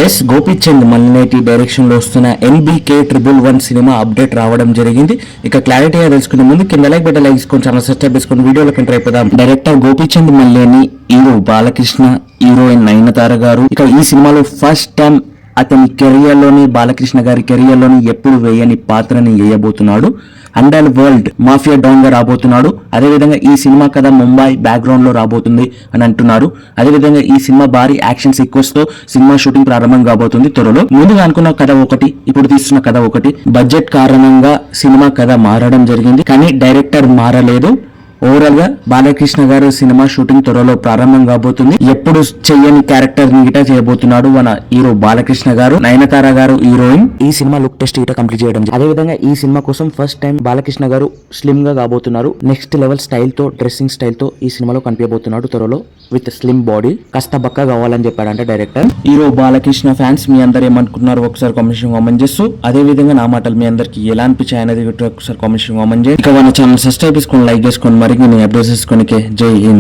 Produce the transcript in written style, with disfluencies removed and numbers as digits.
Yes Gopichand మల్లినేటి direction లో వస్తున్న NBK111 cinema update రావడం జరిగింది. ఇక క్లారిటీగా తెలుసుకునే ముందు కింద లైక్ బటన్ తీసుకొని ఛానల్ సబ్స్క్రైబ్ చేసుకొని వీడియోలోకి ఎంటర్ అయిపోదాం. Director Gopichand Malineni, hero Balakrishna, heroine Nayanthara గారు. ఇక ఈ సినిమాలో ఫస్ట్ టైం అతని కెరియర్ లోని, బాలకృష్ణ గారి కెరియర్ లోని ఎప్పుడు వేయని పాత్రని వేయబోతున్నాడు. అండర్ వరల్డ్ మాఫియా డాన్ గా రాబోతున్నాడు. అదేవిధంగా ఈ సినిమా కథ ముంబై బ్యాక్గ్రౌండ్ లో రాబోతుంది అని అంటున్నారు. అదేవిధంగా ఈ సినిమా భారీ యాక్షన్ సీక్వెన్స్ తో సినిమా షూటింగ్ ప్రారంభం కాబోతుంది త్వరలో. ముందుగా అనుకున్న కథ ఒకటి, ఇప్పుడు తీస్తున్న కథ ఒకటి. బడ్జెట్ కారణంగా సినిమా కథ మారడం జరిగింది, కానీ డైరెక్టర్ మారలేదు. ఓవరాల్ గా బాలకృష్ణ గారు సినిమా షూటింగ్ త్వరలో ప్రారంభం కాబోతుంది. ఎప్పుడు చెయ్యని క్యారెక్టర్ ని గిటా చేయబోతున్నాడు మన హీరో బాలకృష్ణ గారు. నయనతార గారు హీరోయిన్. ఈ సినిమా లుక్ టెస్ట్ గిటా కంప్లీట్ చేయడం. అదే విధంగా ఈ సినిమా కోసం ఫస్ట్ టైం బాలకృష్ణ గారు స్లిమ్ గా కాబోతున్నారు. నెక్స్ట్ లెవెల్ స్టైల్ తో, డ్రెస్సింగ్ స్టైల్ తో ఈ సినిమాలో కనిపించబోతున్నాడు త్వరలో. విత్ స్లిమ్ బాడీ, కాస్త బక్క కావాలని చెప్పాడంట డైరెక్టర్. హీరో బాలకృష్ణ ఫ్యాన్స్ మీ అందరు ఏమనుకుంటున్నారు ఒకసారి కామెంట్ కామెంట్ చేస్తూ, అదే విధంగా నా మాటలు మీ అందరికి ఎలా అనిపించాయి అనేది ఒకసారి కామెంట్ కామెంట్ చేయండి. ఇక మన ఛానల్ సబ్స్క్రైబ్ చేసుకొని, లైక్ చేసుకొని, మరిన్ని అప్డేట్స్ చేసుకొని. జై హింద్.